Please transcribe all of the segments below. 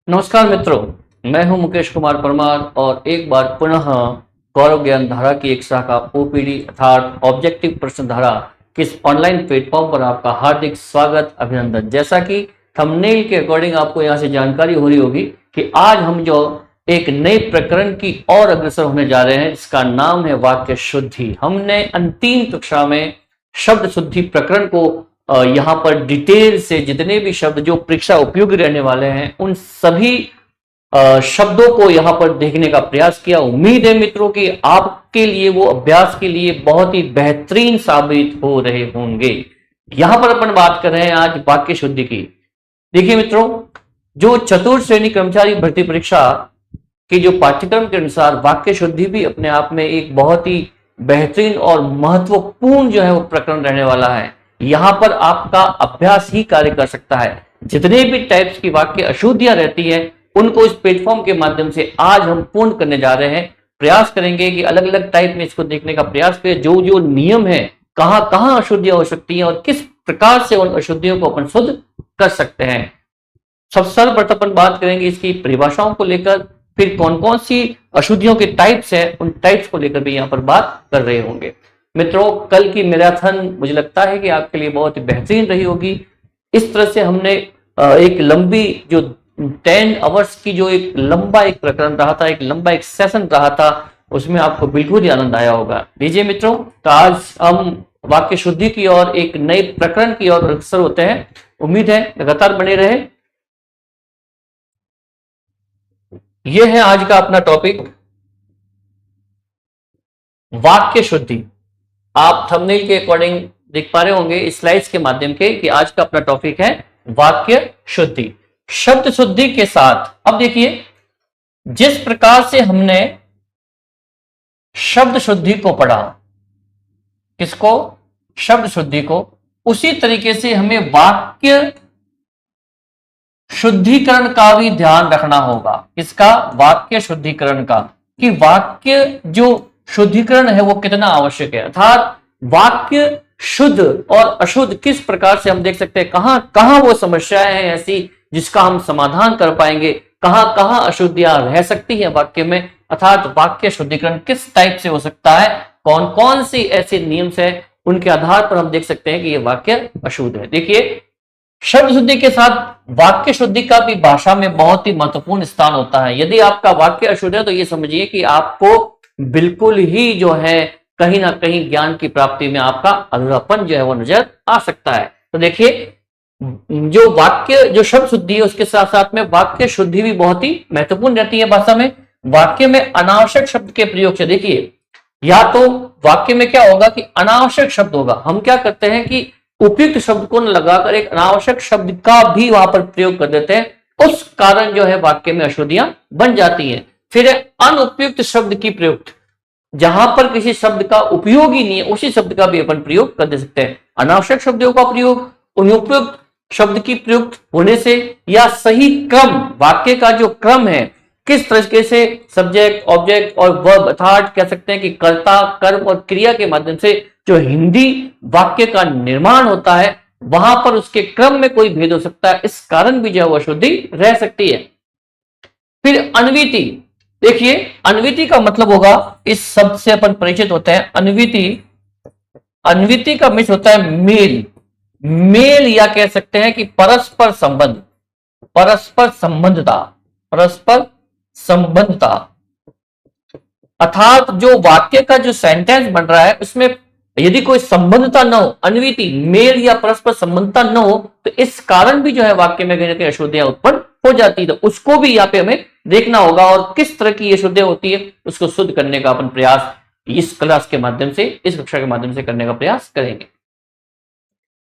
नमस्कार मित्रों, मैं हूं मुकेश कुमार परमार और एक बार पुनः गौरव ज्ञान धारा की एक शाखा ओपीडी अर्थात ऑब्जेक्टिव प्रश्न धारा के इस ऑनलाइन प्लेटफॉर्म पर आपका हार्दिक स्वागत अभिनंदन। जैसा कि थंबनेल के अकॉर्डिंग आपको यहाँ से जानकारी हो रही होगी कि आज हम जो एक नए प्रकरण की ओर अग्रसर होने जा रहे हैं जिसका नाम है वाक्य शुद्धि। हमने अंतिम कक्षा में शब्द शुद्धि प्रकरण को यहाँ पर डिटेल से जितने भी शब्द जो परीक्षा उपयोगी रहने वाले हैं उन सभी शब्दों को यहाँ पर देखने का प्रयास किया। उम्मीद है मित्रों कि आपके लिए वो अभ्यास के लिए बहुत ही बेहतरीन साबित हो रहे होंगे। यहाँ पर अपन बात कर रहे हैं आज वाक्य शुद्धि की। देखिए मित्रों, जो चतुर्थ श्रेणी कर्मचारी भर्ती परीक्षा के जो पाठ्यक्रम के अनुसार वाक्य शुद्धि भी अपने आप में एक बहुत ही बेहतरीन और महत्वपूर्ण जो है वो प्रकरण रहने वाला है। यहां पर आपका अभ्यास ही कार्य कर सकता है। जितने भी टाइप्स की वाक्य अशुद्धियां रहती है उनको इस प्लेटफॉर्म के माध्यम से आज हम पूर्ण करने जा रहे हैं। प्रयास करेंगे कि अलग अलग टाइप में इसको देखने का प्रयास करें, जो जो नियम है, कहां कहां अशुद्धियां हो सकती हैं और किस प्रकार से उन अशुद्धियों को अपन शुद्ध कर सकते हैं। सबसे सर्वप्रथम अपन बात करेंगे इसकी परिभाषाओं को लेकर, फिर कौन कौन सी अशुद्धियों के टाइप्स है उन टाइप्स को लेकर भी यहाँ पर बात कर रहे होंगे। मित्रों, कल की मैराथन मुझे लगता है कि आपके लिए बहुत ही बेहतरीन रही होगी। इस तरह से हमने एक लंबी जो 10 आवर्स की जो एक लंबा एक प्रकरण रहा था, एक लंबा एक सेशन रहा था, उसमें आपको बिल्कुल ही आनंद आया होगा। लीजिए मित्रों, तो आज हम वाक्य शुद्धि की ओर एक नए प्रकरण की ओर अग्रसर होते हैं। उम्मीद है लगातार बने रहे। यह है आज का अपना टॉपिक, वाक्य शुद्धि। आप थंबनेल के अकॉर्डिंग देख पा रहे होंगे स्लाइड्स के माध्यम के कि आज का अपना टॉपिक है वाक्य शुद्धि। शब्द शुद्धि के साथ अब देखिए, जिस प्रकार से हमने शब्द शुद्धि को पढ़ा, किसको? शब्द शुद्धि को, उसी तरीके से हमें वाक्य शुद्धिकरण का भी ध्यान रखना होगा। किसका? वाक्य शुद्धिकरण का, कि वाक्य जो शुद्धिकरण है वो कितना आवश्यक है, अर्थात वाक्य शुद्ध और अशुद्ध किस प्रकार से हम देख सकते हैं, कहां कहां वो समस्याएं हैं ऐसी जिसका हम समाधान कर पाएंगे, कहां कहां अशुद्धियां रह सकती हैं वाक्य में, अर्थात वाक्य शुद्धिकरण किस टाइप से हो सकता है, कौन कौन सी ऐसे नियम है उनके आधार पर हम देख सकते हैं कि ये वाक्य अशुद्ध है। देखिए, शब्द शुद्धि के साथ वाक्य शुद्धि का भी भाषा में बहुत ही महत्वपूर्ण स्थान होता है। यदि आपका वाक्य अशुद्ध है तो ये समझिए कि आपको बिल्कुल ही जो है कहीं ना कहीं ज्ञान की प्राप्ति में आपका अधूरापन जो है वो नजर आ सकता है। तो देखिए, जो वाक्य जो शब्द शुद्धि है उसके साथ साथ में वाक्य शुद्धि भी बहुत ही महत्वपूर्ण रहती है भाषा में। वाक्य में अनावश्यक शब्द के प्रयोग से, देखिए, या तो वाक्य में क्या होगा कि अनावश्यक शब्द होगा, हम क्या करते हैं कि उपयुक्त शब्द को न लगाकर एक अनावश्यक शब्द का भी वहां पर प्रयोग कर देते हैं, उस कारण जो है वाक्य में अशुद्धियां बन जाती हैं। फिर अनुपयुक्त शब्द की प्रयुक्त, जहां पर किसी शब्द का उपयोग ही नहीं है उसी शब्द का भी अपन प्रयोग कर दे सकते हैं। अनावश्यक शब्दों का प्रयोग अनुपयुक्त शब्द की प्रयुक्त होने से, या सही क्रम, वाक्य का जो क्रम है किस तरीके से सब्जेक्ट ऑब्जेक्ट और वर्ब अर्थात कह सकते हैं कि कर्ता कर्म और क्रिया के माध्यम से जो हिंदी वाक्य का निर्माण होता है वहां पर उसके क्रम में कोई भेद हो सकता है, इस कारण भी जो है अशुद्धि रह सकती है। फिर अन्विति, देखिए अन्विति का मतलब होगा, इस शब्द से अपन परिचित होते हैं, अन्विति, अन्विति का मिस होता है मेल, मेल या कह सकते हैं कि परस्पर संबंध, परस्पर संबंधता, परस्पर संबंधता, अर्थात जो वाक्य का जो सेंटेंस बन रहा है उसमें यदि कोई संबंधता न हो, अन्विति मेल या परस्पर संबंधता न हो, तो इस कारण भी जो है वाक्य में कहीं ना कहीं अशुद्धियां उत्पन्न हो जाती है। तो उसको भी यहाँ पे हमें देखना होगा और किस तरह की ये शुद्धियां होती है उसको शुद्ध करने का अपन प्रयास इस क्लास के माध्यम से, इस कक्षा के माध्यम से करने का प्रयास करेंगे।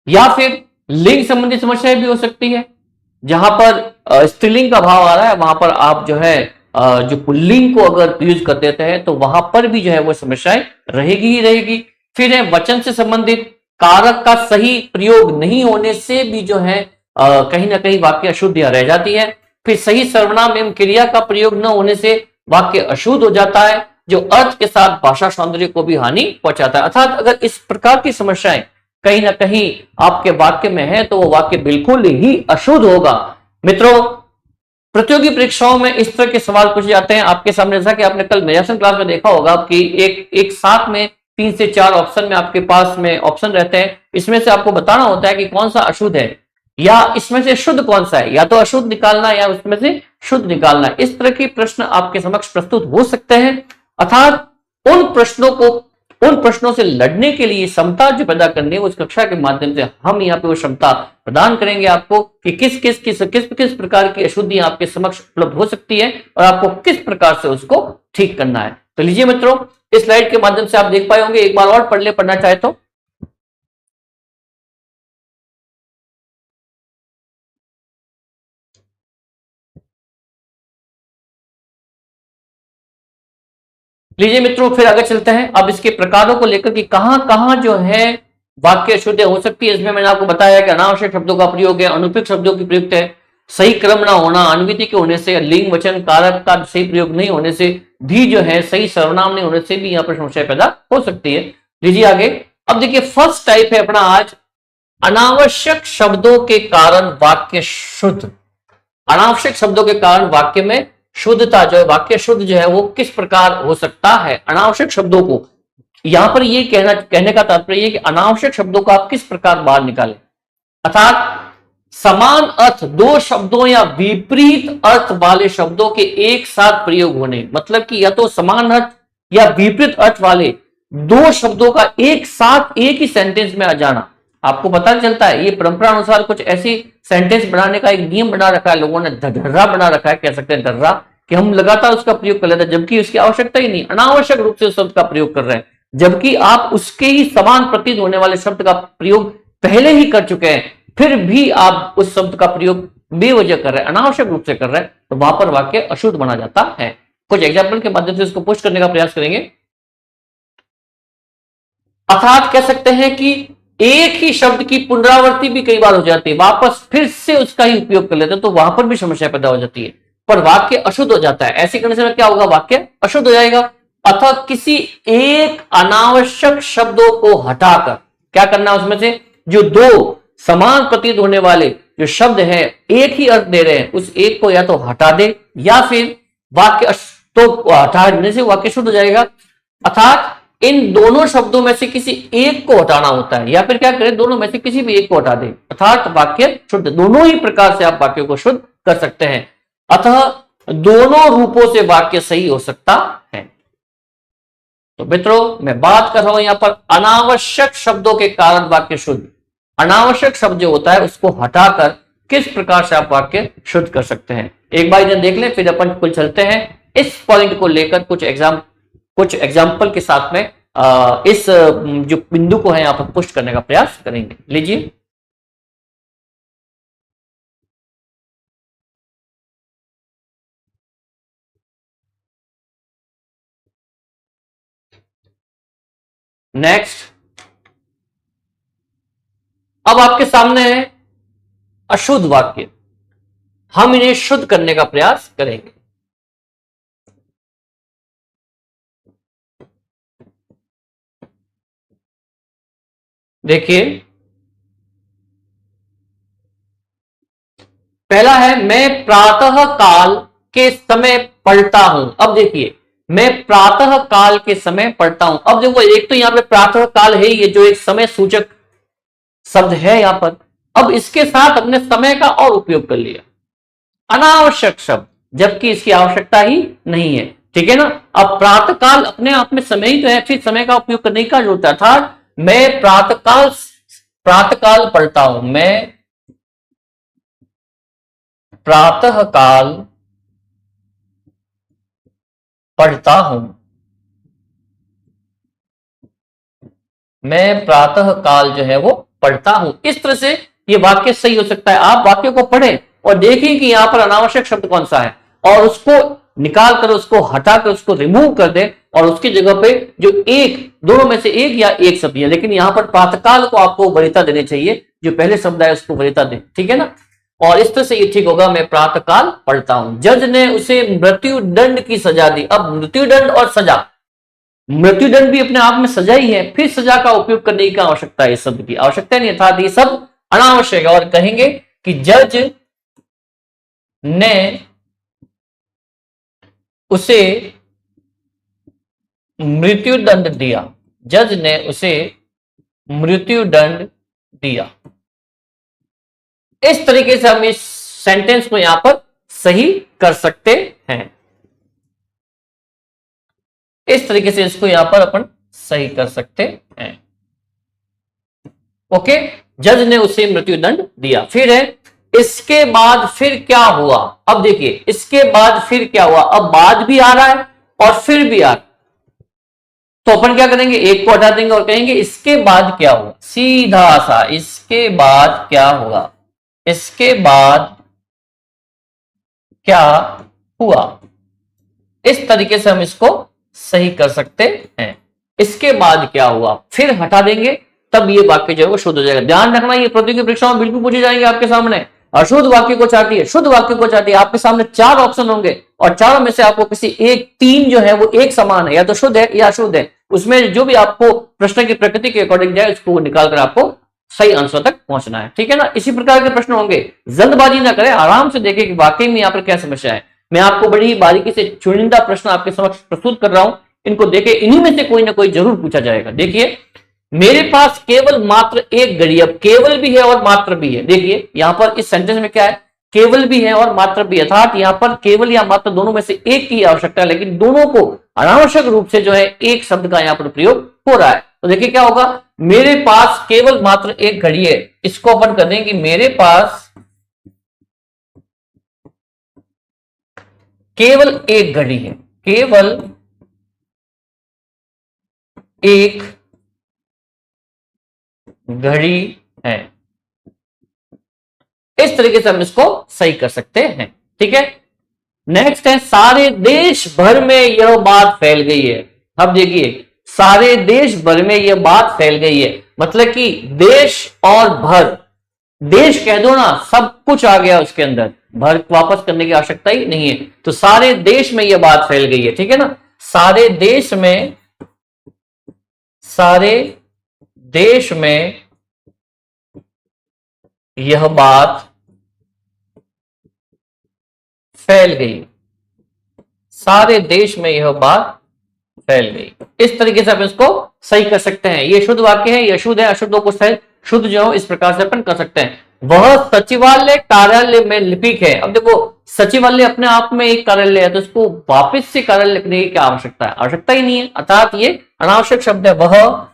या फिर लिंग संबंधी समस्याएं भी हो सकती है, जहां पर स्त्रीलिंग का भाव आ रहा है वहां पर आप जो है जो पुल्लिंग को अगर यूज कर देते हैं तो वहां पर भी जो है वो समस्याएं रहेगी ही रहेगी। फिर है वचन से संबंधित, कारक का सही प्रयोग नहीं होने से भी जो है कहीं ना कहीं वाक्य अशुद्धियां रह जाती है। फिर सही सर्वनाम एवं क्रिया का प्रयोग न होने से वाक्य अशुद्ध हो जाता है, जो अर्थ के साथ भाषा सौंदर्य को भी हानि पहुंचाता है। अर्थात अगर इस प्रकार की समस्याएं कहीं ना कहीं आपके वाक्य में है तो वो वाक्य बिल्कुल ही अशुद्ध होगा। मित्रों, प्रतियोगी परीक्षाओं में इस तरह के सवाल पूछे जाते हैं आपके सामने, जैसा कि आपने कल मेजरसन क्लास में देखा होगा कि एक साथ में 3 से 4 ऑप्शन में आपके पास में ऑप्शन रहते हैं, इसमें से आपको बताना होता है कि कौन सा अशुद्ध है या इसमें से शुद्ध कौन सा है, या तो अशुद्ध निकालना या उसमें से शुद्ध निकालना। इस तरह के प्रश्न आपके समक्ष प्रस्तुत हो सकते हैं, अर्थात उन प्रश्नों से लड़ने के लिए क्षमता जो पैदा करनी है उस कक्षा के माध्यम से हम यहाँ पे वो क्षमता प्रदान करेंगे आपको कि किस प्रकार की अशुद्धि आपके समक्ष उपलब्ध हो सकती है और आपको किस प्रकार से उसको ठीक करना है। तो लीजिए मित्रों, इस स्लाइड के माध्यम से आप देख पाए होंगे, एक बार और पढ़ना चाहे तो। लीजिए मित्रों, फिर आगे चलते हैं। अब इसके प्रकारों को लेकर कि कहां कहां जो है वाक्य अशुद्ध हो सकती है। इसमें मैंने आपको बताया कि अनावश्यक शब्दों का प्रयोग है, अनुपयुक्त शब्दों की प्रयुक्त है, सही क्रम ना होना, अनविधि के होने से, लिंग वचन कारक का सही प्रयोग नहीं होने से भी जो है, सही सर्वनाम नहीं होने से भी यहाँ पर समस्या पैदा हो सकती है। लीजिए आगे। अब देखिए फर्स्ट टाइप है अपना आज, अनावश्यक शब्दों के कारण वाक्य शुद्ध। अनावश्यक शब्दों के कारण वाक्य में शुद्धता जो है, वाक्य शुद्ध जो है वो किस प्रकार हो सकता है। अनावश्यक शब्दों को यहां पर ये कहने का तात्पर्य है कि अनावश्यक शब्दों को आप किस प्रकार बाहर निकालें, अर्थात समान अर्थ दो शब्दों या विपरीत अर्थ वाले शब्दों के एक साथ प्रयोग होने, मतलब कि या तो समान अर्थ या विपरीत अर्थ वाले दो शब्दों का एक साथ एक ही सेंटेंस में आ जाना। आपको पता चलता है ये परंपरा अनुसार कुछ ऐसी सेंटेंस बनाने का एक नियम बना रखा है, लोगों ने ढर्रा बना रखा है, कह सकते हैं ढर्रा, कि हम लगातार उसका प्रयोग कर लेते हैं जबकि उसकी आवश्यकता ही नहीं, अनावश्यक रूप से उस शब्द का प्रयोग कर रहे हैं, जबकि आप उसके ही समान प्रतीत होने वाले शब्द का प्रयोग पहले ही कर चुके हैं, फिर भी आप उस शब्द का प्रयोग बेवजह कर रहे हैं, अनावश्यक रूप से कर रहे हैं, तो वहां पर वाक्य अशुद्ध बना जाता है। कुछ एग्जाम्पल के माध्यम से इसको पुष्ट करने का प्रयास करेंगे। अर्थात कह सकते हैं कि एक ही शब्द की पुनरावृत्ति भी कई बार हो जाती है, वापस फिर से उसका ही उपयोग कर लेते हैं, तो वहां पर भी समस्या पैदा हो जाती है, पर वाक्य अशुद्ध हो जाता है। ऐसी कंडीशन में क्या होगा, वाक्य अशुद्ध हो जाएगा। अर्थात किसी एक अनावश्यक शब्दों को हटाकर क्या करना है, उसमें से जो दो समान प्रतीत होने वाले जो शब्द है एक ही अर्थ दे रहे हैं, उस एक को या तो हटा दे या फिर वाक्य तो हटाने से वाक्य शुद्ध हो जाएगा। अर्थात इन दोनों शब्दों में से किसी एक को हटाना होता है, या फिर क्या करें, दोनों में से किसी भी एक को हटा दें, अर्थात वाक्य शुद्ध। दोनों ही प्रकार से आप वाक्य को शुद्ध कर सकते हैं, अतः दोनों रूपों से वाक्य सही हो सकता है। तो मित्रों, मैं बात कर रहा हूं यहां पर अनावश्यक शब्दों के कारण वाक्य शुद्ध। अनावश्यक शब्द जो होता है उसको हटाकर किस प्रकार से आप वाक्य शुद्ध कर सकते हैं, एक बार इन्हें देख लें, फिर अपन कुल चलते हैं इस पॉइंट को लेकर कुछ एग्जाम्पल के साथ में इस जो बिंदु को है यहां पर पुष्ट करने का प्रयास करेंगे। लीजिए, नेक्स्ट। अब आपके सामने है अशुद्ध वाक्य, हम इन्हें शुद्ध करने का प्रयास करेंगे। देखिए, पहला है मैं प्रातः काल के समय पढ़ता हूं। अब देखिए, मैं प्रातः काल के समय पढ़ता हूं। अब देखो, एक तो यहां पे प्रातः काल है, ये जो एक समय सूचक शब्द है यहां पर, अब इसके साथ अपने समय का और उपयोग कर लिया, अनावश्यक शब्द, जबकि इसकी आवश्यकता ही नहीं है, ठीक है ना। अब प्रातःकाल अपने आप में समय ही तो है, फिर समय का उपयोग करने का जरूरत है, अर्थात मैं प्रातःकाल पढ़ता हूं, मैं प्रातःकाल पढ़ता हूं, मैं प्रातः काल जो है वो पढ़ता हूं। इस तरह से ये वाक्य सही हो सकता है। आप वाक्य को पढ़ें और देखें कि यहां पर अनावश्यक शब्द कौन सा है और उसको निकाल कर, उसको हटाकर, उसको रिमूव कर दे और उसकी जगह पे जो एक, दोनों में से एक या एक शब्द है, लेकिन यहां पर प्रातःकाल को आपको वरीयता देनी चाहिए, जो पहले शब्द है उसको वरीयता दें, ठीक है ना। और इस तरह से ये ठीक होगा, मैं प्रातःकाल पढ़ता हूं। जज ने उसे मृत्यु दंड की सजा दी। अब मृत्यु दंड और सजा, मृत्युदंड भी अपने आप में सजा ही है, फिर सजा का उपयोग करने की आवश्यकता है, इस शब्द की आवश्यकता नहीं, अर्थात ये सब अनावश्यक है। और कहेंगे कि जज ने उसे मृत्यु दंड दिया, जज ने उसे मृत्यु दंड दिया। इस तरीके से हम इस सेंटेंस को यहां पर सही कर सकते हैं। इस तरीके से इसको यहां पर अपन सही कर सकते हैं। ओके, जज ने उसे मृत्यु दंड दिया। फिर है इसके बाद फिर क्या हुआ। अब देखिए इसके बाद फिर क्या हुआ, अब बाद भी आ रहा है और फिर भी आ रहा है। तो अपन क्या करेंगे, एक को हटा देंगे और कहेंगे इसके बाद क्या हुआ, सीधा सा इसके बाद क्या हुआ, इसके बाद क्या हुआ। इस तरीके से हम इसको सही कर सकते हैं। इसके बाद क्या हुआ फिर हटा देंगे, तब ये वाक्य जो है वो शुद्ध हो जाएगा। ध्यान रखना ये प्रतियोगी परीक्षा में बिल्कुल पूछे जाएंगे आपके सामने। अशुद्ध वाक्य को चाटिए, शुद्ध वाक्य को चाटिए, आपके सामने चार ऑप्शन होंगे और चारों में से आपको किसी एक, तीन जो है वो एक समान है, या तो शुद्ध है या अशुद्ध है। उसमें जो भी आपको प्रश्न की प्रकृति के अकॉर्डिंग जाए उसको निकालकर आपको सही आंसर तक पहुंचना है। ठीक है ना, इसी प्रकार के प्रश्न होंगे। जल्दबाजी ना करें, आराम से देखें कि वाकई में यहाँ पर क्या समस्या है। मैं आपको बड़ी ही बारीकी से चुनिंदा प्रश्न आपके समक्ष प्रस्तुत कर रहा हूं, इनको देखे, इन्हीं में से कोई ना कोई जरूर पूछा जाएगा। देखिए मेरे पास केवल मात्र एक घड़ी, अब केवल भी है और मात्र भी है। देखिए यहां पर इस सेंटेंस में क्या है, केवल भी है और मात्र भी, अर्थात यहां पर केवल या मात्र दोनों में से एक की आवश्यकता है, लेकिन दोनों को अनावश्यक रूप से जो है एक शब्द का यहां पर प्रयोग हो रहा है। तो देखिए क्या होगा, मेरे पास केवल मात्र एक घड़ी है, इसको अपन कर देंगे मेरे पास केवल एक घड़ी है, केवल एक घड़ी है। इस तरीके से हम इसको सही कर सकते हैं। ठीक है, नेक्स्ट है सारे देश भर में यह बात फैल गई है। अब देखिए सारे देश भर में यह बात फैल गई है, मतलब कि देश और भर, देश कह दो ना, सब कुछ आ गया उसके अंदर, भर वापस करने की आवश्यकता ही नहीं है। तो सारे देश में यह बात फैल गई है। ठीक है ना, सारे देश में, सारे देश में यह बात फैल गई, सारे देश में यह बात फैल गई। इस तरीके से आप इसको सही कर सकते हैं। ये शुद्ध वाक्य है, ये शुद्ध है, अशुद्धों को सही शुद्ध जो है इस प्रकार से अपन कर सकते हैं। वह सचिवालय कार्यालय में लिपिक है। अब देखो सचिवालय अपने आप में एक कार्यालय है, तो इसको वापस से कार्यालय लिखने की क्या आवश्यकता है, आवश्यकता ही नहीं है, अर्थात ये अनावश्यक शब्द है। वह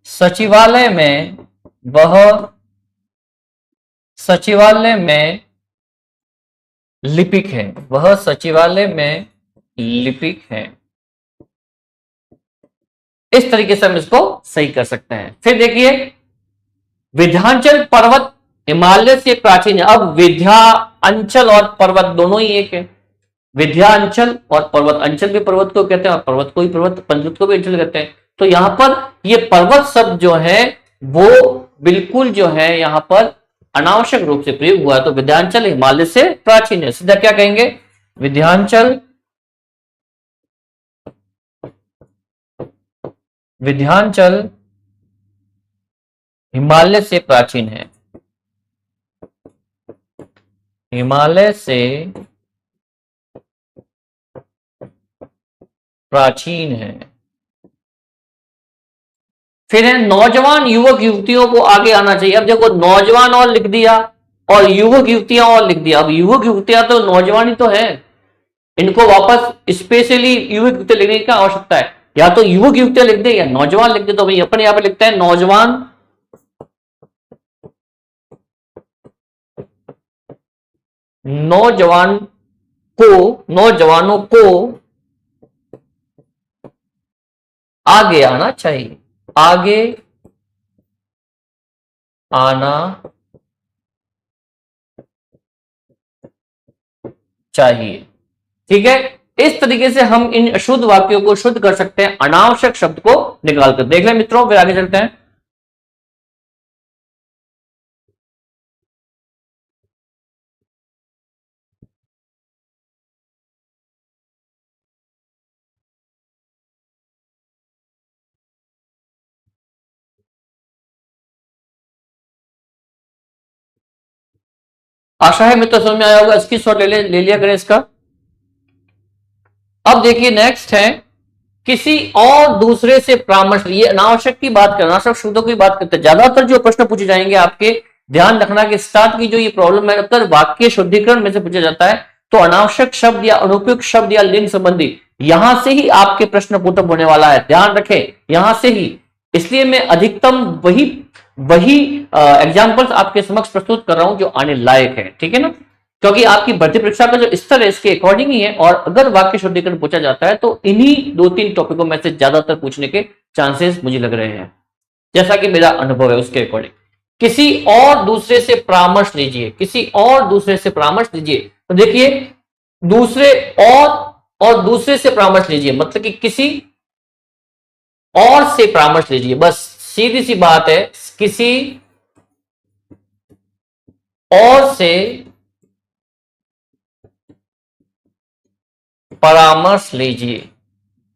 सचिवालय में, वह सचिवालय में लिपिक है, वह सचिवालय में लिपिक है। इस तरीके से हम इसको सही कर सकते हैं। फिर देखिए विंध्याचल पर्वत हिमालय से प्राचीन है। अब विंध्याचल और पर्वत दोनों ही एक है। विंध्याचल और पर्वत, अंचल भी पर्वत को कहते हैं और पर्वत को भी पर्वत, पर्वत को भी अंचल कहते हैं। तो यहां पर ये पर्वत शब्द जो है वो बिल्कुल जो है यहां पर अनावश्यक रूप से प्रयोग हुआ है। तो विंध्याचल हिमालय से प्राचीन है, सीधा क्या कहेंगे, विंध्याचल, विंध्याचल हिमालय से प्राचीन है, हिमालय से प्राचीन है। फिर है नौजवान युवक युवतियों को आगे आना चाहिए। अब देखो नौजवान और लिख दिया और युवक युवतियां और लिख दिया। अब युवक युवतियां तो नौजवान ही तो है, इनको वापस स्पेशली युवक युवतियां लिखने की क्या आवश्यकता है, या तो युवक युवतियां लिख दे या नौजवान लिख दे। तो भाई अपन यहां पर लिखते हैं नौजवान, नौजवान को, नौजवानों को आगे आना चाहिए, आगे आना चाहिए। ठीक है, इस तरीके से हम इन अशुद्ध वाक्यों को शुद्ध कर सकते हैं, अनावश्यक शब्द को निकालकर। देख लें मित्रों, फिर आगे चलते हैं। आशा है मित्र समझ में आया होगा। इसकी शॉट ले लिया करें इसका। अब देखिए नेक्स्ट है किसी और दूसरे से परामर्श, ये अनावश्यक की बात कर, अनावश्यक शब्दों की बात करते हैं। ज्यादातर जो प्रश्न पूछे जाएंगे आपके, ध्यान रखना कि स्टार्ट की जो ये प्रॉब्लम है, अगर वाक्य शुद्धिकरण में से पूछा जाता है तो अनावश्यक शब्द या अनुपयुक्त शब्द या लिंग संबंधी यहां से ही आपके प्रश्न पुटअप होने वाला है, ध्यान रखें यहां से ही। इसलिए मैं अधिकतम वही वही एग्जाम्पल्स आपके समक्ष प्रस्तुत कर रहा हूं जो आने लायक है, ठीक है ना, क्योंकि आपकी भर्ती परीक्षा का जो स्तर है इसके अकॉर्डिंग ही है। और अगर वाक्य शुद्धिकरण पूछा जाता है तो इन्हीं 2-3 टॉपिकों में से ज्यादातर पूछने के चांसेस मुझे लग रहे हैं, जैसा कि मेरा अनुभव है उसके अकॉर्डिंग। किसी और दूसरे से परामर्श लीजिए, किसी और दूसरे से परामर्श लीजिए। तो देखिए दूसरे और दूसरे से परामर्श लीजिए मतलब कि किसी और से परामर्श लीजिए, बस सीधी सी बात है। किसी और से परामर्श लीजिए,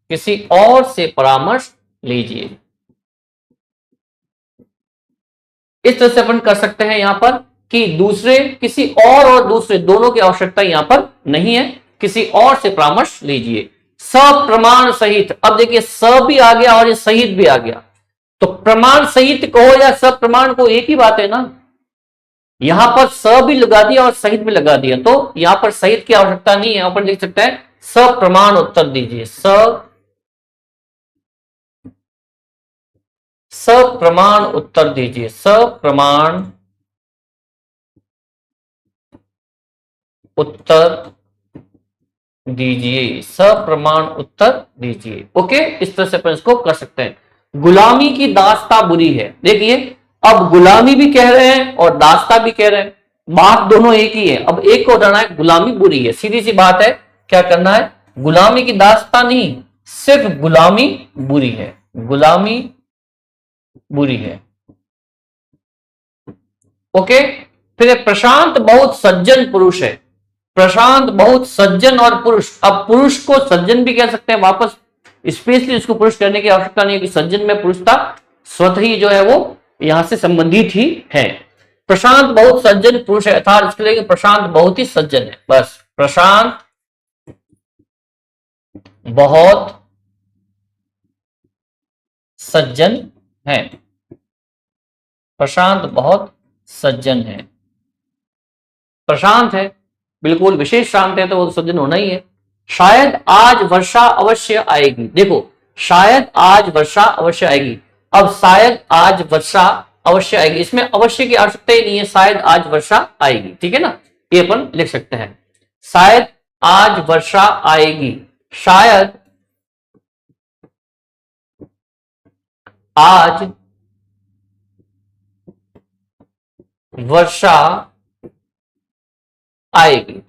किसी और से परामर्श लीजिए। इस तरह से अपन कर सकते हैं यहां पर कि दूसरे, किसी और दूसरे दोनों की आवश्यकता यहां पर नहीं है, किसी और से परामर्श लीजिए। सप्रमाण सहित, अब देखिए स भी आ गया और ये सहित भी आ गया, तो प्रमाण सहित कहो या सप्रमाण को एक ही बात है ना। यहां पर स भी लगा दिया और सहित भी लगा दिया, तो यहां पर सहित की आवश्यकता नहीं है, यहां पर लिख सकते हैं सप्रमाण उत्तर दीजिए। सप्रमाण उत्तर दीजिए, सप्रमाण उत्तर दीजिए, सप्रमाण उत्तर दीजिए। ओके, इस तरह से अपन इसको कर सकते हैं। गुलामी की दास्ता बुरी है, देखिए अब गुलामी भी कह रहे हैं और दास्ता भी कह रहे हैं, बात दोनों एक ही है। अब एक को हटाना है, गुलामी बुरी है, सीधी सी बात है। क्या करना है, गुलामी की दास्ता नहीं, सिर्फ गुलामी बुरी है, गुलामी बुरी है। ओके, फिर प्रशांत बहुत सज्जन पुरुष है, प्रशांत बहुत सज्जन और पुरुष। अब पुरुष को सज्जन भी कह सकते हैं वापस, स्पेशली इसको पुरुष करने की आवश्यकता नहीं है कि सज्जन में पुरुष था, स्वतः ही जो है वो यहां से संबंधित ही है। प्रशांत बहुत सज्जन पुरुष है, अर्थात इसके लिए प्रशांत बहुत ही सज्जन है, बस प्रशांत बहुत सज्जन है, प्रशांत बहुत सज्जन है। प्रशांत है, बिल्कुल विशेष शांत है तो वो सज्जन होना ही है। शायद आज वर्षा अवश्य आएगी, देखो शायद आज वर्षा अवश्य आएगी। अब शायद आज वर्षा अवश्य आएगी, इसमें अवश्य की आवश्यकता ही नहीं है, शायद आज वर्षा आएगी, ठीक है ना, ये अपन लिख सकते हैं। शायद आज वर्षा आएगी, शायद आज वर्षा आएगी,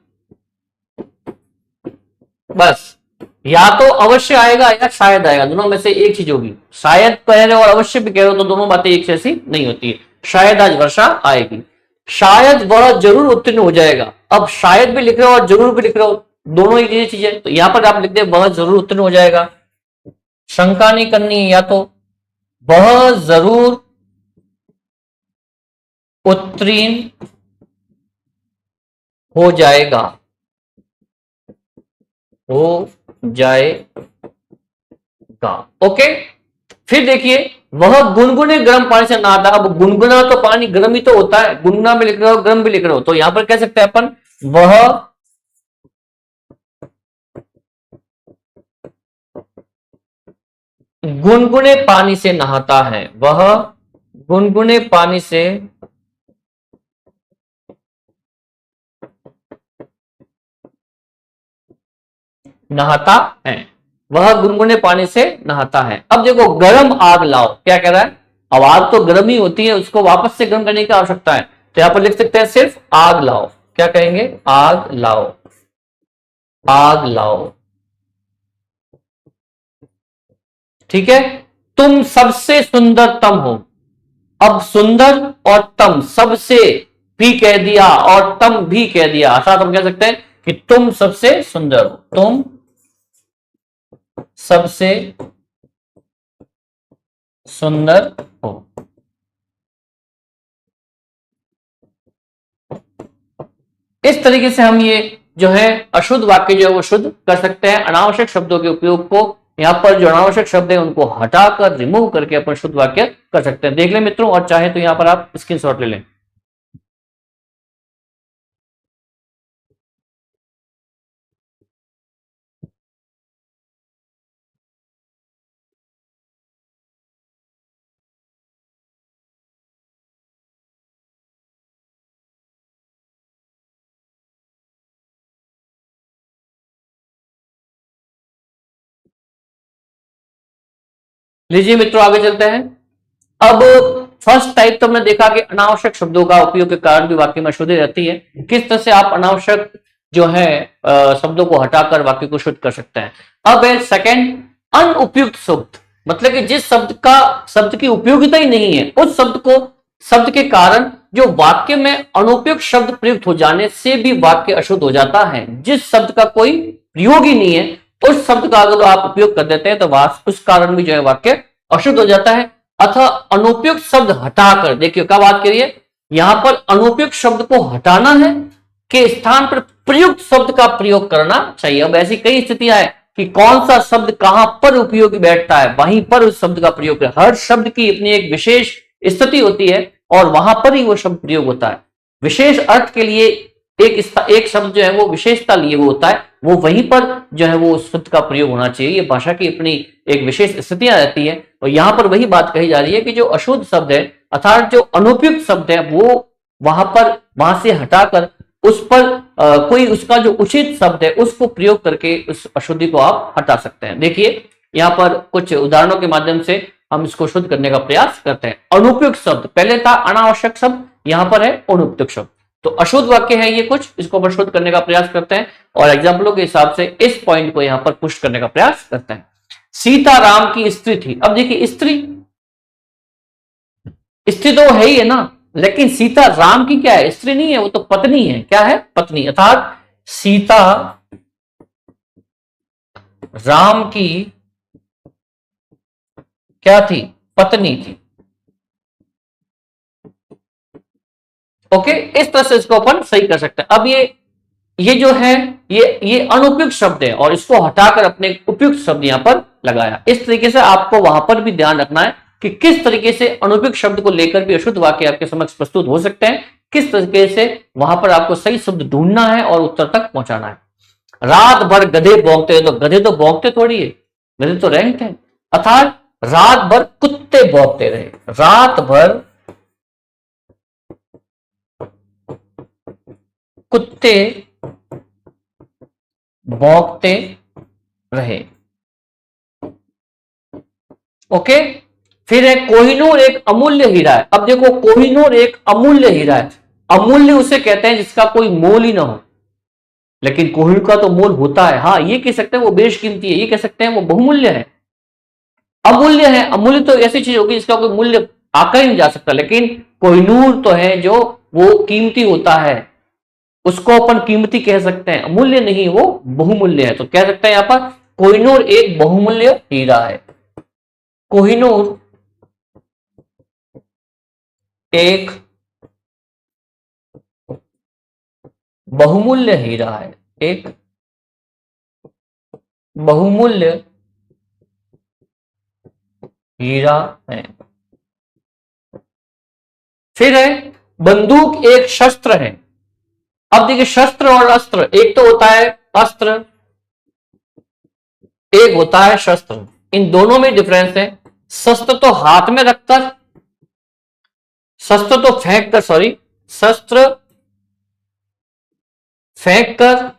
बस या तो अवश्य आएगा या शायद आएगा, दोनों में से एक चीज होगी। शायद कह रहे हो और अवश्य भी कह रहे हो तो दोनों बातें एक जैसी नहीं होती है। शायद आज वर्षा आएगी, शायद वह जरूर उत्तीर्ण हो जाएगा। अब शायद भी लिख रहे हो और जरूर भी लिख रहे हो, दोनों एक चीज है, तो यहां पर आप लिख दे वह जरूर उत्तीर्ण हो जाएगा, शंका नहीं करनी, या तो वह जरूर उत्तीर्ण हो जाएगा, हो जाएगा। ओके, फिर देखिए वह गुनगुने गर्म पानी से नहाता। अब गुनगुना तो पानी गर्म ही तो होता है, गुनगुना भी लिख रहे हो गर्म भी लिख रहे हो, तो यहां पर कह सकते हैं अपन वह गुनगुने पानी से नहाता है, वह गुनगुने पानी से नहाता है, वह गुनगुने पानी से नहाता है। अब देखो गर्म आग लाओ, क्या कह रहा है, अब आग तो गर्म ही होती है, उसको वापस से गर्म करने की आवश्यकता है, तो यहां पर लिख सकते हैं सिर्फ आग लाओ। क्या कहेंगे, आग लाओ, आग लाओ, ठीक है। तुम सबसे सुंदरतम हो, अब सुंदर और तम, सबसे भी कह दिया और तम भी कह दिया, अर्थात हम कह सकते हैं कि तुम सबसे सुंदर हो, तुम सबसे सुंदर हो। इस तरीके से हम ये जो है अशुद्ध वाक्य जो है वो शुद्ध कर सकते हैं। अनावश्यक शब्दों के उपयोग को यहाँ पर जो अनावश्यक शब्द है उनको हटाकर रिमूव करके अपन शुद्ध वाक्य कर सकते हैं। देख लें मित्रों, और चाहे तो यहाँ पर आप स्क्रीनशॉट ले लें। लीजिए मित्रों, आगे चलते हैं। अब फर्स्ट टाइप तो हमने देखा कि अनावश्यक शब्दों का उपयोग के कारण भी वाक्य में अशुद्धि रहती है। किस तरह से आप अनावश्यक जो है शब्दों को हटाकर वाक्य को शुद्ध कर सकते हैं। अब है सेकंड, अनुपयुक्त शब्द, मतलब कि जिस शब्द की उपयोगिता ही नहीं है, उस शब्द के कारण जो वाक्य में अनुपयुक्त शब्द प्रयुक्त हो जाने से भी वाक्य अशुद्ध हो जाता है। जिस शब्द का कोई प्रयोग ही नहीं है, उस शब्द का अगर आप उपयोग कर देते हैं तो उस कारण भी जो है वाक्य अशुद्ध हो जाता है। अतः अनुपयुक्त शब्द हटाकर, देखिए क्या बात करिए, यहां पर अनुपयुक्त शब्द को हटाना है के स्थान पर प्रयुक्त शब्द का प्रयोग करना चाहिए। अब ऐसी कई स्थितियां हैं कि कौन सा शब्द कहां पर उपयोगी बैठता है, वहीं पर उस शब्द का प्रयोग करें। हर शब्द की अपनी एक विशेष स्थिति होती है और वहां पर ही वो शब्द प्रयोग होता है। विशेष अर्थ के लिए एक शब्द जो है वो विशेषता लिए वो होता है, वो वहीं पर जो है वो शब्द का प्रयोग होना चाहिए। ये भाषा की अपनी एक विशेष स्थितियां रहती है। और यहां पर वही बात कही जा रही है कि जो अशुद्ध शब्द है अर्थात जो अनुपयुक्त शब्द है वो वहां से हटाकर उस पर कोई उसका जो उचित शब्द है उसको प्रयोग करके उस अशुद्धि को आप हटा सकते हैं। देखिए यहाँ पर कुछ उदाहरणों के माध्यम से हम इसको शुद्ध करने का प्रयास करते हैं। अनुपयुक्त शब्द पहले था अनावश्यक शब्द, यहां पर है अनुपयुक्त शब्द। तो अशुद्ध वाक्य है ये कुछ, इसको अपन शुद्ध करने का प्रयास करते हैं और एग्जाम्पलों के हिसाब से इस पॉइंट को यहां पर पुष्ट करने का प्रयास करते हैं। सीता राम की स्त्री थी। अब देखिए स्त्री तो है ही है ना, लेकिन सीता राम की क्या है, स्त्री नहीं है, वो तो पत्नी है। क्या है, पत्नी। अर्थात सीता राम की क्या थी, पत्नी थी। ओके, इस तरह से इसको अपन सही कर सकते हैं। अब ये जो है ये अनुपयुक्त शब्द है और इसको हटाकर अपने उपयुक्त शब्द यहां पर लगाया। इस तरीके से आपको वहां पर भी ध्यान रखना है कि किस तरीके से अनुपयुक्त शब्द को लेकर भी अशुद्ध वाक्य आपके समक्ष प्रस्तुत हो सकते हैं, किस तरीके से वहां पर आपको सही शब्द ढूंढना है और उत्तर तक पहुंचाना है। रात भर गधे भौंकते, तो गधे तो भौंकते थोड़ी है, गधे तो रेंगते हैं। अर्थात रात भर कुत्ते भौंकते रहे, रात भर कुत्ते भौंकते रहे। ओके, फिर है कोहिनूर एक अमूल्य हीरा है। अब देखो कोहिनूर एक अमूल्य हीरा है। अमूल्य उसे कहते हैं जिसका कोई मोल ही ना हो, लेकिन कोहिनूर का तो मोल होता है। हाँ, ये कह सकते हैं वो बेशकीमती है, ये कह सकते हैं वो बहुमूल्य है। अमूल्य है, अमूल्य तो ऐसी चीज होगी जिसका कोई मूल्य आका ही नहीं जा सकता, लेकिन कोहिनूर तो है जो वो कीमती होता है, उसको अपन कीमती कह सकते हैं। अमूल्य नहीं, वो बहुमूल्य है। तो कह सकते हैं यहां पर कोहिनूर एक बहुमूल्य हीरा है। कोहिनूर एक बहुमूल्य हीरा है, एक बहुमूल्य हीरा है। फिर है बंदूक एक शस्त्र है। अब देखिए शस्त्र और अस्त्र, एक तो होता है अस्त्र, एक होता है शस्त्र। इन दोनों में डिफरेंस है। शस्त्र तो हाथ में रखकर, शस्त्र तो फेंक कर, सॉरी, शस्त्र फेंक कर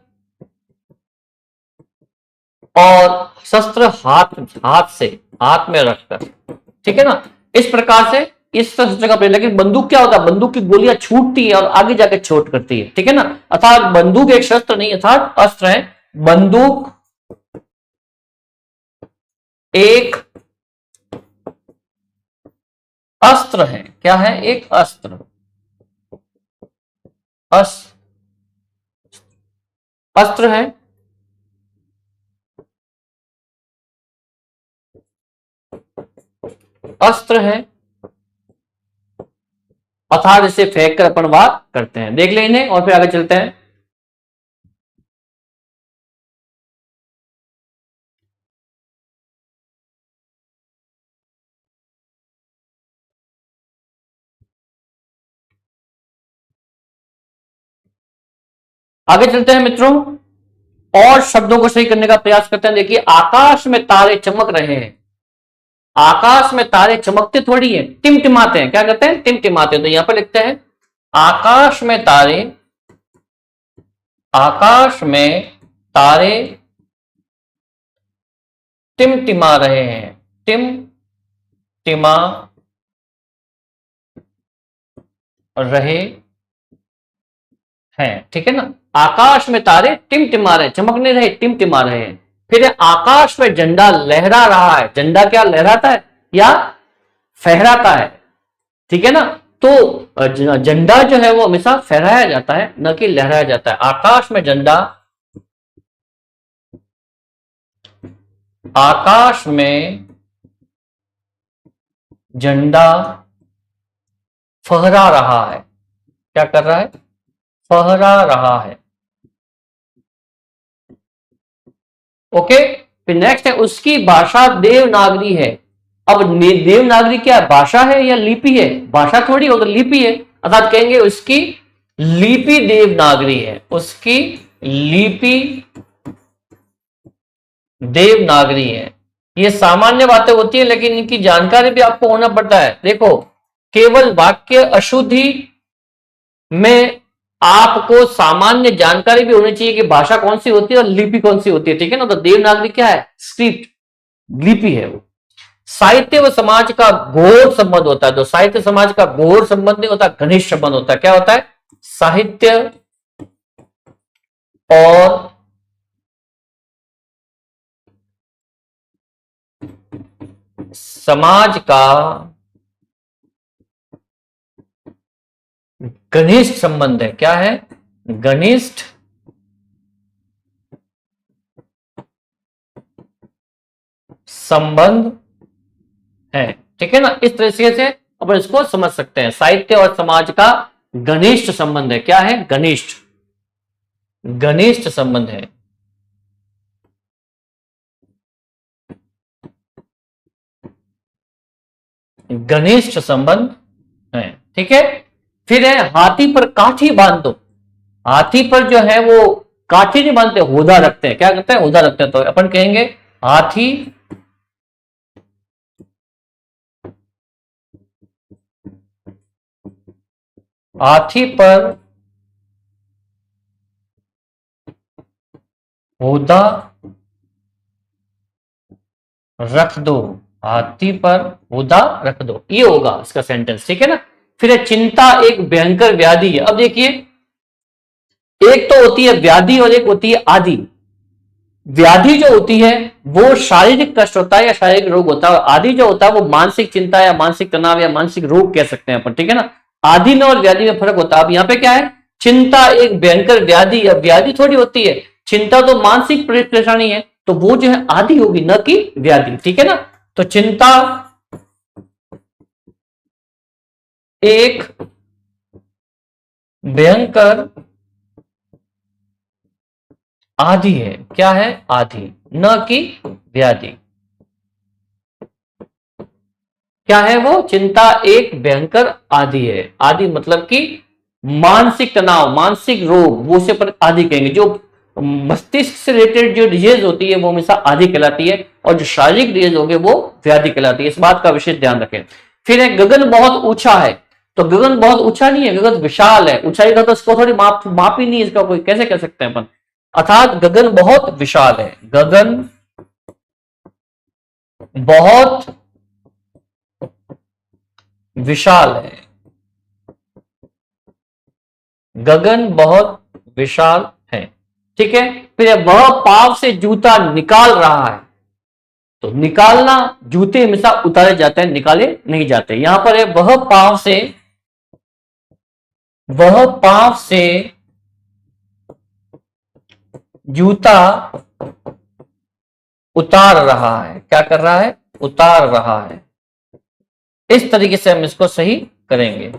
और शस्त्र हाथ में रखकर, ठीक है ना। इस प्रकार से इस शस्त्र का प्रयोग। लेकिन बंदूक क्या होता है, बंदूक की गोलियां छूटती है और आगे जाके चोट करती है, ठीक है ना। अर्थात बंदूक एक शस्त्र नहीं, अर्थात अस्त्र है। बंदूक एक अस्त्र है। क्या है, एक अस्त्र, अस्त्र है। अस्त्र है अर्थात इसे फेंक कर अपन बात करते हैं। देख लें इन्हें और फिर आगे चलते हैं। आगे चलते हैं मित्रों और शब्दों को सही करने का प्रयास करते हैं। देखिए, आकाश में तारे चमक रहे हैं। आकाश में तारे चमकते थोड़ी है, टिमटिमाते हैं। क्या कहते हैं? टिमटिमाते हैं। तो यहां पर लिखते हैं आकाश में तारे, आकाश में तारे टिमटिमा रहे हैं। टिमटिमा रहे हैं, ठीक है ना। आकाश में तारे टिमटिमा रहे, चमक नहीं रहे, टिमटिमा रहे हैं। फिर आकाश में झंडा लहरा रहा है। झंडा क्या लहराता है या फहराता है, ठीक है ना। तो झंडा जो है वो हमेशा फहराया जाता है, न कि लहराया जाता है। आकाश में झंडा, आकाश में झंडा फहरा रहा है। क्या कर रहा है? फहरा रहा है। ओके। फिर नेक्स्ट है उसकी भाषा देवनागरी है। अब देवनागरी क्या है? भाषा है या लिपि है? भाषा थोड़ी होगा, लिपि है। अर्थात कहेंगे उसकी लिपि देवनागरी है। उसकी लिपि देवनागरी है। ये सामान्य बातें होती है, लेकिन इनकी जानकारी भी आपको होना पड़ता है। देखो, केवल वाक्य अशुद्धि में आपको सामान्य जानकारी भी होनी चाहिए कि भाषा कौन सी होती है और लिपि कौन सी होती है, ठीक है ना। तो देवनागरी क्या है? स्क्रिप्ट, लिपि है वो। साहित्य व समाज का घोर संबंध होता है। तो साहित्य समाज का घोर संबंध नहीं होता, घनिष्ठ संबंध होता है। क्या होता है? साहित्य और समाज का घनिष्ठ संबंध है। क्या है? घनिष्ठ संबंध है, ठीक है ना। इस तरीके से अपन इसको समझ सकते हैं। साहित्य और समाज का घनिष्ठ संबंध है। क्या है? घनिष्ठ, घनिष्ठ संबंध है। घनिष्ठ संबंध है, ठीक है। फिर है हाथी पर काठी बांध दो। हाथी पर जो है वो काठी नहीं बांधते, होदा रखते हैं। क्या करते हैं? होदा रखते हैं। तो अपन कहेंगे हाथी हाथी पर होदा रख दो। हाथी पर होदा रख दो, ये होगा इसका सेंटेंस, ठीक है ना। फिर है चिंता एक भयंकर व्याधि है। अब देखिए, एक तो होती है व्याधि और एक होती है आदि। व्याधि जो होती है वो शारीरिक कष्ट होता है या शारीरिक रोग होता है, और आदि जो होता है वो मानसिक चिंता या मानसिक तनाव या मानसिक रोग कह सकते हैं अपन, ठीक है ना। आदि में और व्याधि में फर्क होता है। अब यहाँ पे क्या है? चिंता एक भयंकर व्याधि। या व्याधि थोड़ी होती है, चिंता तो मानसिक परेशानी है, तो वो जो है आदि होगी, न कि व्याधि, ठीक है ना। तो चिंता एक भयंकर आदि है। क्या है? आदि, न कि व्याधि। क्या है वो? चिंता एक भयंकर आदि है। आदि मतलब कि मानसिक तनाव, मानसिक रोग, वो उसे पर आदि कहेंगे। जो मस्तिष्क से रिलेटेड जो डिजीज होती है वो हमेशा आदि कहलाती है, और जो शारीरिक डिजीज होगी वो व्याधि कहलाती है। इस बात का विशेष ध्यान रखें। फिर है गगन बहुत ऊंचा है। तो गगन बहुत ऊंचा नहीं है, गगन विशाल है। ऊंचाई का तो इसको थोड़ी माप ही नहीं है इसका कोई, कैसे कह सकते हैं अपन। अर्थात गगन बहुत विशाल है। गगन बहुत विशाल है। गगन बहुत विशाल है, ठीक है। फिर वह पाव से जूता निकाल रहा है। तो निकालना, जूते हमेशा उतारे जाते हैं, निकाले नहीं जाते। यहां पर है वह पाव से जूता उतार रहा है। क्या कर रहा है? उतार रहा है। इस तरीके से हम इसको सही करेंगे।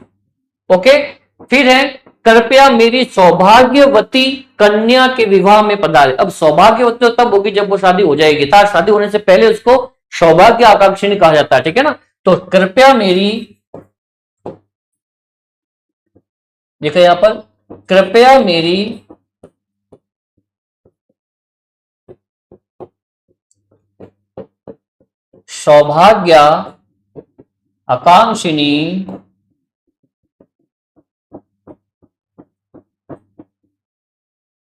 ओके। फिर है कृपया मेरी सौभाग्यवती कन्या के विवाह में पधारे। अब सौभाग्यवती तो तब होगी जब वो शादी हो जाएगी, था शादी होने से पहले उसको सौभाग्य आकांक्षिणी कहा जाता है, ठीक है ना। तो कृपया मेरी, देखो यहां पर, कृपया मेरी सौभाग्य आकांक्षिनी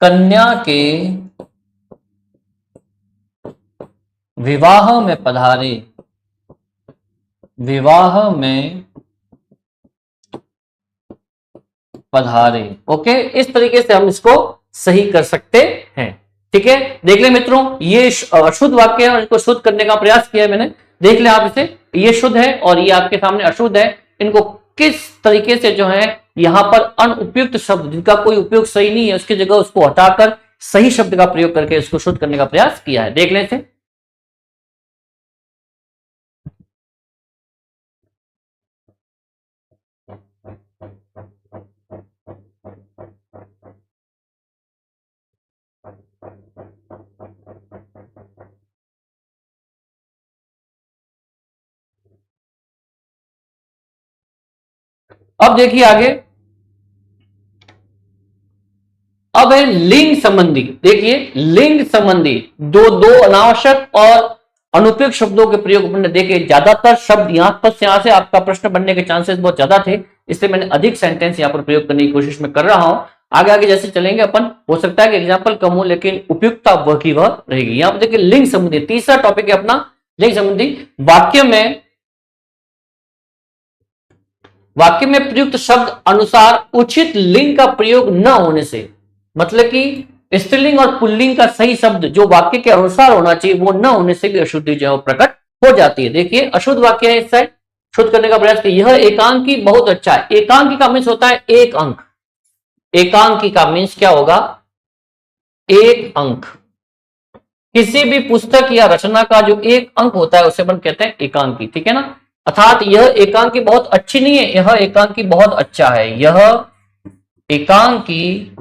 कन्या के विवाह में पधारे, विवाह में पधारे। ओके, इस तरीके से हम इसको सही कर सकते हैं। ठीक है, देख ले मित्रों, ये अशुद्ध वाक्य है और इसको शुद्ध करने का प्रयास किया है मैंने। देख ले आप इसे, ये शुद्ध है और ये आपके सामने अशुद्ध है। इनको किस तरीके से जो है यहां पर अनुपयुक्त शब्द जिनका कोई उपयोग सही नहीं है उसकी जगह उसको हटाकर सही शब्द का प्रयोग करके इसको शुद्ध करने का प्रयास किया है। देख ले इसे। अब देखिए आगे, अब है लिंग संबंधी। देखिए लिंग संबंधी दो दो अनावश्यक और अनुपयुक्त शब्दों के प्रयोग मैंने देखे। ज्यादातर शब्द यहां से आपका प्रश्न बनने के चांसेस बहुत ज्यादा थे, इसलिए मैंने अधिक सेंटेंस यहां पर प्रयोग करने की कोशिश में कर रहा हूं। आगे आगे जैसे चलेंगे अपन, हो सकता है कि एग्जाम्पल कम हो लेकिन उपयुक्तता वह की वह रहेगी। यहां पर देखिए लिंग संबंधी, तीसरा टॉपिक है अपना लिंग संबंधी। वाक्य में प्रयुक्त शब्द अनुसार उचित लिंग का प्रयोग न होने से, मतलब कि स्त्रीलिंग और पुल्लिंग का सही शब्द जो वाक्य के अनुसार होना चाहिए वो न होने से भी अशुद्धि जो है प्रकट हो जाती है। देखिए अशुद्ध वाक्य है, इस साइड शुद्ध करने का प्रयास किया। यह एकांकी बहुत अच्छा है। एकांकी का मीन्स होता है एक अंक। एकांकी का मीन्स क्या होगा? एक अंक। किसी भी पुस्तक या रचना का जो एक अंक होता है उसे अपन कहते हैं एकांकी। ठीक है ना? अर्थात यह एकांकी बहुत अच्छी नहीं है, यह एकांकी बहुत अच्छा है। यह एकांकी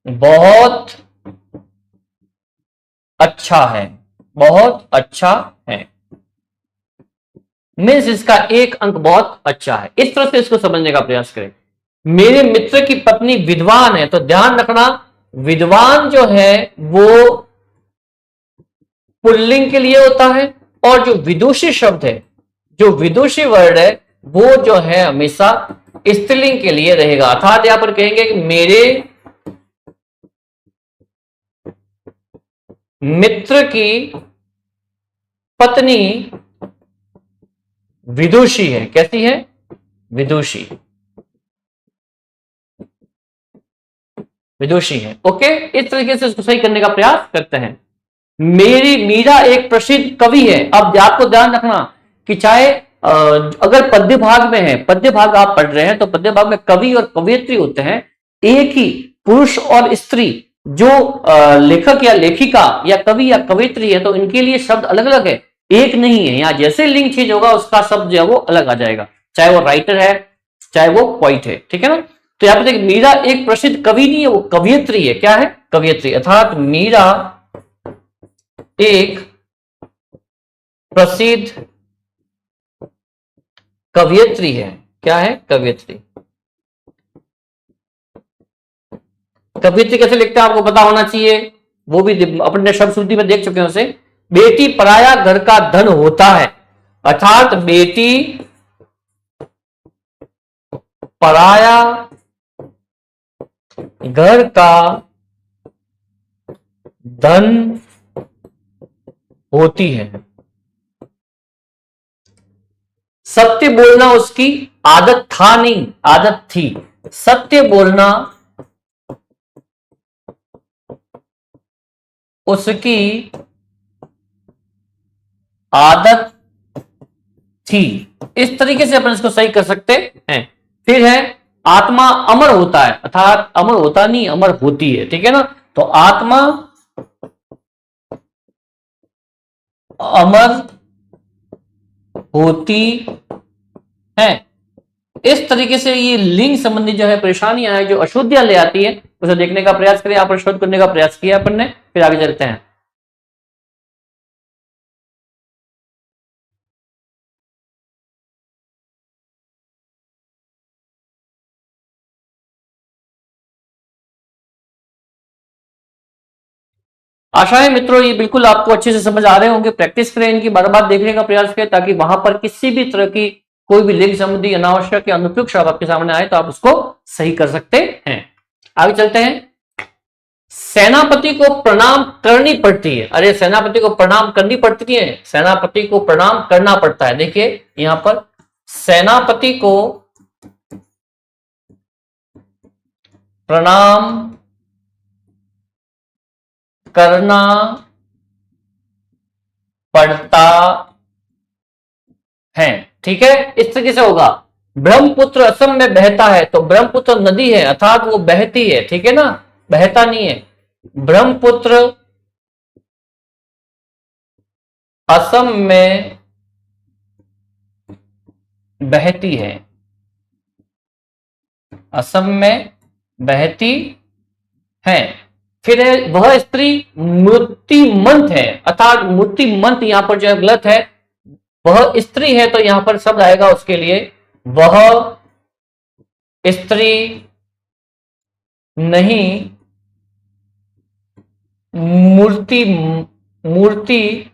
बहुत अच्छा है, बहुत अच्छा है मीन्स इसका एक अंक बहुत अच्छा है। इस तरह से इसको समझने का प्रयास करें। मेरे मित्र की पत्नी विद्वान है, तो ध्यान रखना विद्वान जो है वो पुल्लिंग के लिए होता है और जो विदुषी शब्द है, जो विदुषी वर्ड है वो जो है हमेशा स्त्रीलिंग के लिए रहेगा। अर्थात यहां पर कहेंगे कि मेरे मित्र की पत्नी विदुषी है। कैसी है? विदुषी, विदुषी है। ओके, इस तरीके से इसको सही करने का प्रयास करते हैं। मेरी मीरा एक प्रसिद्ध कवि है। अब आपको ध्यान रखना कि चाहे अगर पद्य भाग में है, पद्य भाग आप पढ़ रहे हैं तो पद्य भाग में कवि और कवयित्री होते हैं। एक ही पुरुष और स्त्री जो लेखक या लेखिका या कवि या कवयित्री है तो इनके लिए शब्द अलग अलग है, एक नहीं है। यहां जैसे लिंग चेंज होगा उसका शब्द जो है वो अलग आ जाएगा, चाहे वो राइटर है चाहे वो पोइट है। ठीक है ना? तो यहां पर देखिए मीरा एक प्रसिद्ध कवि नहीं है, वो कवयित्री है। क्या है? कवयित्री। अर्थात मीरा एक प्रसिद्ध कवयित्री है। क्या है? कवयित्री। कवयित्री कैसे लिखते हैं आपको पता होना चाहिए, वो भी अपने शब्द शुद्धि में देख चुके हैं उसे। बेटी पराया घर का धन होता है। अर्थात बेटी पराया घर का धन होती है। सत्य बोलना उसकी आदत था नहीं, आदत थी। सत्य बोलना उसकी आदत थी। इस तरीके से अपन इसको सही कर सकते हैं। फिर है आत्मा अमर होता है। अर्थात अमर होता नहीं, अमर होती है। ठीक है ना? तो आत्मा अमर होती है। इस तरीके से ये लिंग संबंधी जो है परेशानियां है जो अशुद्धियां ले आती है उसे देखने का प्रयास करें। यहां पर शोध करने का प्रयास किया अपन ने, फिर आगे चलते हैं। आशा है मित्रों ये बिल्कुल आपको अच्छे से समझ आ रहे होंगे। प्रैक्टिस करें, इनकी बार बार देखने का प्रयास करें ताकि वहां पर किसी भी तरह की कोई भी लिंग संबंधी अनावश्यक या अनुपयुक्त शब्द आपके सामने आए तो आप उसको सही कर सकते हैं। आगे चलते हैं। सेनापति को प्रणाम करनी पड़ती है। अरे सेनापति को प्रणाम करनी पड़ती है, सेनापति को प्रणाम करना पड़ता है। देखिए यहां पर सेनापति को प्रणाम करना पड़ता है। ठीक है, इस तरीके से होगा। ब्रह्मपुत्र असम में बहता है, तो ब्रह्मपुत्र नदी है अर्थात वो बहती है। ठीक है ना, बहता नहीं है। ब्रह्मपुत्र असम में बहती है, असम में बहती है। फिर है वह स्त्री मूर्तिमंत है, अर्थात मूर्तिमंत यहां पर जो है गलत है, वह स्त्री है तो यहां पर शब्द आएगा उसके लिए वह स्त्री नहीं मूर्ति मूर्तिमयी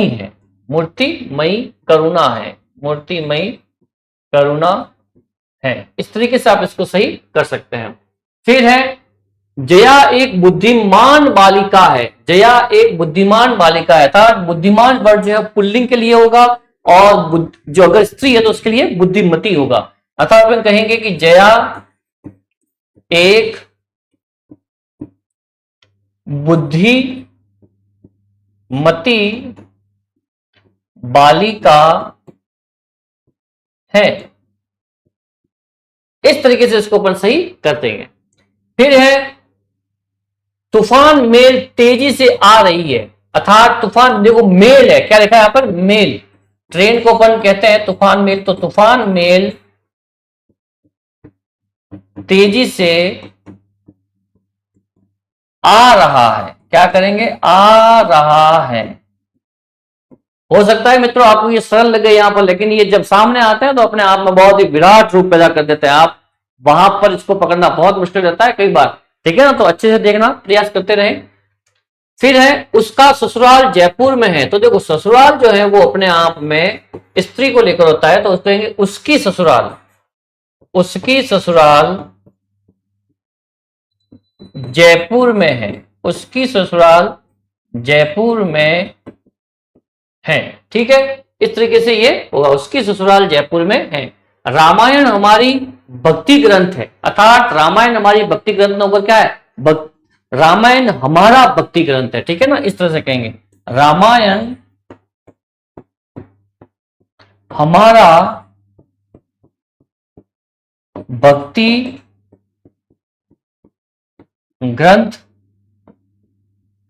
है, मूर्तिमयी करुणा है, मूर्तिमयी करुणा है। इस तरीके से आप इसको सही कर सकते हैं। फिर है जया एक बुद्धिमान बालिका है, जया एक बुद्धिमान बालिका है, अर्थात बुद्धिमान वर्ड जो है पुल्लिंग के लिए होगा और जो अगर स्त्री है तो उसके लिए बुद्धिमती होगा। अर्थात अपन कहेंगे कि जया एक बुद्धिमती बालिका है। इस तरीके से इसको अपन सही करते हैं। फिर है तूफान मेल तेजी से आ रही है, अर्थात तूफान, देखो मेल है, क्या लिखा है यहां पर, मेल। ट्रेन को अपन कहते हैं तूफान मेल, तो तूफान मेल तेजी से आ रहा है। क्या करेंगे, आ रहा है। हो सकता है मित्रों आपको ये सरल लगे यहां पर, लेकिन ये जब सामने आते हैं तो अपने आप में बहुत ही विराट रूप पैदा कर देते हैं। आप वहां पर इसको पकड़ना बहुत मुश्किल रहता है कई बार। ठीक है ना, तो अच्छे से देखना, प्रयास करते रहें। फिर है उसका ससुराल जयपुर में है, तो देखो ससुराल जो है वो अपने आप में स्त्री को लेकर होता है, तो उसको कहेंगे उसकी ससुराल, उसकी ससुराल जयपुर में है, उसकी ससुराल जयपुर में है। ठीक है, इस तरीके से ये होगा, उसकी ससुराल जयपुर में है। रामायण हमारी भक्ति ग्रंथ है, अर्थात रामायण हमारी भक्ति ग्रंथ नंबर क्या है, रामायण हमारा भक्ति ग्रंथ है। ठीक है ना, इस तरह से कहेंगे रामायण हमारा भक्ति ग्रंथ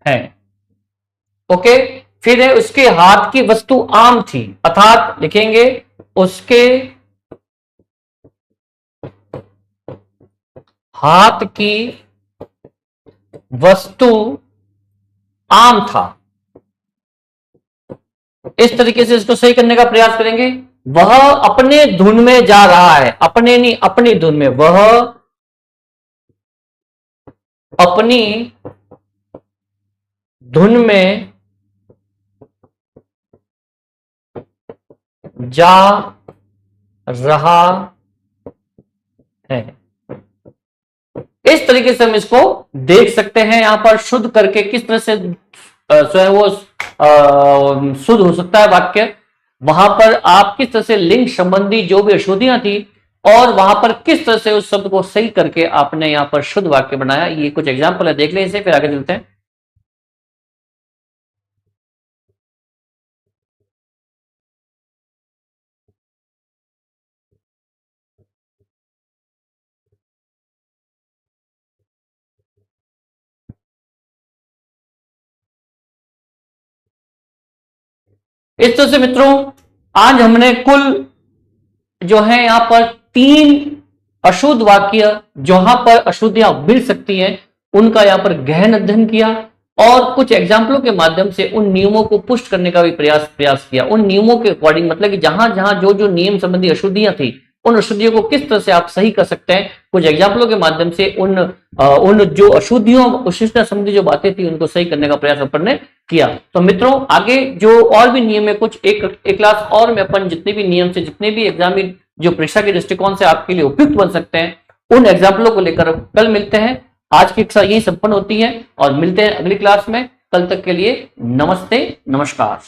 है। ओके, फिर है उसके हाथ की वस्तु आम थी, अर्थात लिखेंगे उसके हाथ की वस्तु आम था। इस तरीके से इसको सही करने का प्रयास करेंगे। वह अपने धुन में जा रहा है, अपने नहीं अपनी धुन में, वह अपनी धुन में जा रहा है। इस तरीके से हम इसको देख सकते हैं यहां पर शुद्ध करके किस तरह से जो है वो शुद्ध हो सकता है वाक्य। वहां पर आप किस तरह से लिंग संबंधी जो भी अशुद्धियां थी और वहां पर किस तरह से उस शब्द को सही करके आपने यहां पर शुद्ध वाक्य बनाया, ये कुछ एग्जाम्पल है, देख लें इसे, फिर आगे चलते हैं। इस तरह से मित्रों आज हमने कुल जो है यहां पर 3 अशुद्ध वाक्य जहां पर अशुद्धियां मिल सकती हैं उनका यहां पर गहन अध्ययन किया और कुछ एग्जाम्पलों के माध्यम से उन नियमों को पुष्ट करने का भी प्रयास किया। उन नियमों के अकॉर्डिंग, मतलब कि जहां जहां जो जो नियम संबंधी अशुद्धियां थी उन अशुद्धियों को किस तरह से आप सही कर सकते हैं, कुछ एग्जाम्पलों के माध्यम से उन जो अशुद्धियों उच्छृंखलता संबंधी जो बातें थी उनको सही करने का प्रयास अपन ने किया। तो मित्रों आगे जो और भी नियम है, कुछ एक क्लास और में अपन जितने भी नियम से, जितने भी एग्जाम जो परीक्षा के दृष्टिकोण से आपके लिए उपयुक्त बन सकते हैं, उन एग्जाम्पलों को लेकर कल मिलते हैं। आज की कक्षा यही संपन्न होती है और मिलते हैं अगली क्लास में। कल तक के लिए नमस्ते, नमस्कार।